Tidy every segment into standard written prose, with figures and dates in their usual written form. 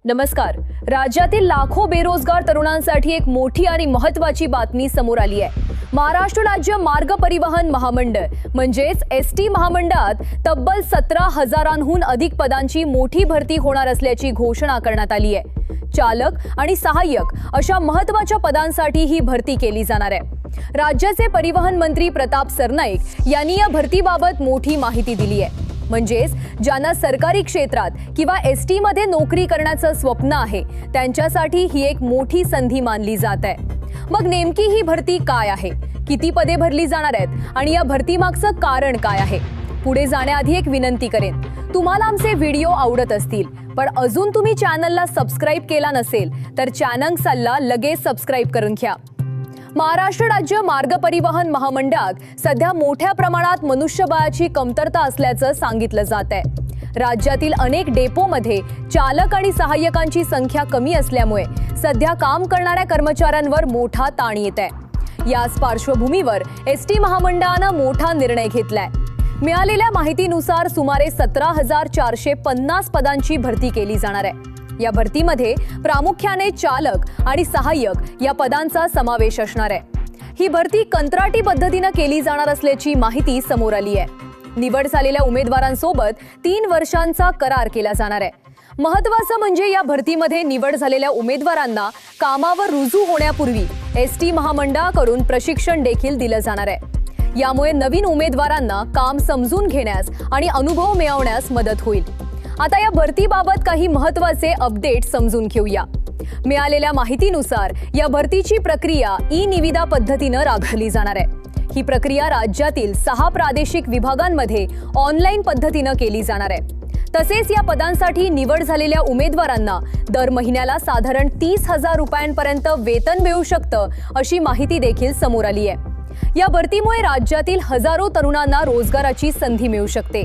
नमस्कार। राज्यातील लाखो बेरोजगार तरुणांसाठी एक मोठी आणि महत्त्वाची बातमी समोर आली आहे। महाराष्ट्र राज्य मार्ग परिवहन महामंडळ म्हणजेच एसटी महामंडळात तब्बल 17,000हून अधिक पदांची मोठी भरती होणार असल्याची घोषणा करण्यात आली आहे। चालक आणि सहाय्यक अशा महत्त्वाच्या पदांसाठी ही भरती केली जाणार आहे। राज्याचे परिवहन मंत्री प्रताप सरनाईक यांनी या भरतीबाबत मोठी माहिती दिली आहे। म्हणजेच ज्यांना सरकारी क्षेत्रात किंवा एसटी मध्ये नोकरी करण्याचं स्वप्न आहे त्यांच्यासाठी ही एक मोठी संधी मानली जात आहे। मग नेमकी ही भरती काय आहे, किती पदे भरली जाणार आहेत आणि या भरतीमागचं कारण काय आहे? पुढे जाण्याआधी एक विनंती करेन, तुम्हाला आमचे व्हिडिओ आवडत असतील पण अजून तुम्ही चॅनलला सबस्क्राइब केला नसेल तर चॅनलला लगेच सबस्क्राइब करून घ्या। महाराष्ट्र राज्य मार्ग परिवहन महामंडळात सध्या मोठ्या प्रमाणात मनुष्यबळाची कमतरता असल्याचं सांगितलं जात आहे। राज्यातील अनेक डेपोमध्ये चालक आणि सहाय्यकांची संख्या कमी असल्यामुळे सध्या काम करणाऱ्या कर्मचाऱ्यांवर मोठा ताण येत आहे। याच पार्श्वभूमीवर एसटी महामंडळानं मोठा निर्णय घेतलाय। मिळालेल्या माहितीनुसार सुमारे 17,450 पदांची भरती केली जाणार आहे। या भरतीमध्ये प्रामुख्याने चालक आणि सहाय्यक या पदांचा समावेश असणार आहे। ही भरती कंत्राटी पद्धतीने केली जाणार असल्याची माहिती समोर आली आहे। निवड झालेल्या उमेदवारांसोबत 3 वर्षांचा करार केला जाणार आहे। महत्त्वाचं म्हणजे या भरतीमध्ये निवड झालेल्या उमेदवारांना कामावर रुजू होण्यापूर्वी एसटी महामंडळाकडून प्रशिक्षण देखील दिलं जाणार आहे। यामुळे नवीन उमेदवारांना काम समजून घेण्यास आणि अनुभव मिळवण्यास मदत होईल। आता या भरतीबाबत काही महत्त्वाचे अपडेट समजून घेऊया। मिळालेल्या माहितीनुसार या भरतीची प्रक्रिया ई-निविदा पद्धतीने राबवली जाणार आहे। ही प्रक्रिया राज्यातील 6 प्रादेशिक विभागांमध्ये ऑनलाईन पद्धतीने केली जाणार आहे। तसेच या पदांसाठी निवड झालेल्या उमेदवारांना दर महिन्याला साधारण 30,000 रुपयांपर्यंत वेतन मिळू शकतं अशी माहिती देखील समोर आली आहे। या भरतीमुळे राज्यातील हजारो तरुणांना रोजगाराची संधी मिळू शकते।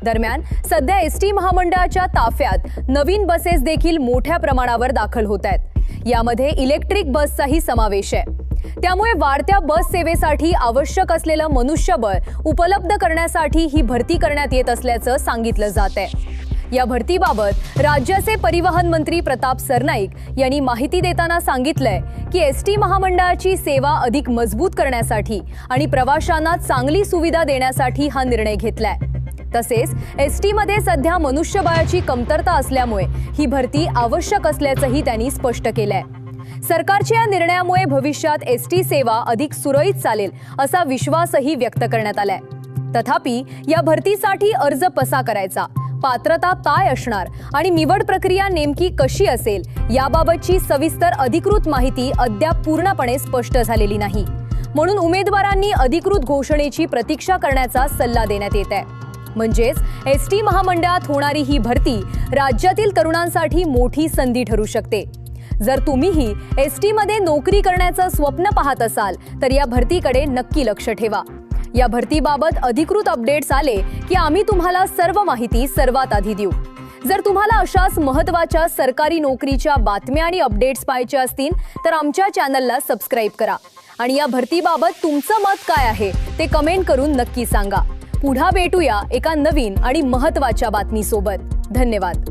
दरम्यान सध्या एसटी महामंडळाच्या ताफ्यात नवीन बसेस देखील मोठ्या प्रमाणावर दाखल होत आहेत। यामध्ये इलेक्ट्रिक बसचाही समावेश आहे। त्यामुळे वाढत्या बस सेवेसाठी आवश्यक असलेलं मनुष्यबळ उपलब्ध करण्यासाठी ही भरती करण्यात येत असल्याचं सांगितलं जात आहे। या भरतीबाबत राज्याचे परिवहन मंत्री प्रताप सरनाईक यांनी माहिती देताना सांगितलंय की एसटी महामंडळाची सेवा अधिक मजबूत करण्यासाठी आणि प्रवाशांना चांगली सुविधा देण्यासाठी हा निर्णय घेतलाय। तसेच एसटी मध्ये सध्या मनुष्यबळाची कमतरता असल्यामुळे ही भरती आवश्यक असल्याचंही त्यांनी स्पष्ट केलंय। सरकारच्या या निर्णयामुळे भविष्यात एसटी सेवा अधिक सुरळीत चालेल असा विश्वासही व्यक्त करण्यात आलाय। तथापि या भरतीसाठी अर्ज कसा करायचा, पात्रता काय असणार आणि निवड प्रक्रिया नेमकी कशी असेल याबाबतची सविस्तर अधिकृत माहिती अद्याप पूर्णपणे स्पष्ट झालेली नाही। म्हणून उमेदवारांनी अधिकृत घोषणेची प्रतीक्षा करण्याचा सल्ला देण्यात येत आहे। म्हणजेच एसटी महामंडळात होणारी ही भरती राज्यातील तरुणांसाठी मोठी संधी ठरू शकते। जर तुम्हीही एसटी मध्ये नोकरी करण्याचं स्वप्न पाहत असाल तर या भरतीकडे नक्की लक्ष ठेवा। या भरतीबाबत अधिकृत अपडेट्स आले की आम्ही तुम्हाला सर्व माहिती सर्वात आधी देऊ। जर तुम्हाला अशाच महत्त्वाच्या सरकारी नोकरीच्या बातम्या आणि अपडेट्स पाहायच्या असतील तर आमच्या चॅनलला सबस्क्राइब करा आणि या भरतीबाबत तुमचं मत काय आहे ते कमेंट करून नक्की सांगा। पुन्हा भेटूया एका नवीन आणि महत्त्वाच्या बातमीसोबत। धन्यवाद।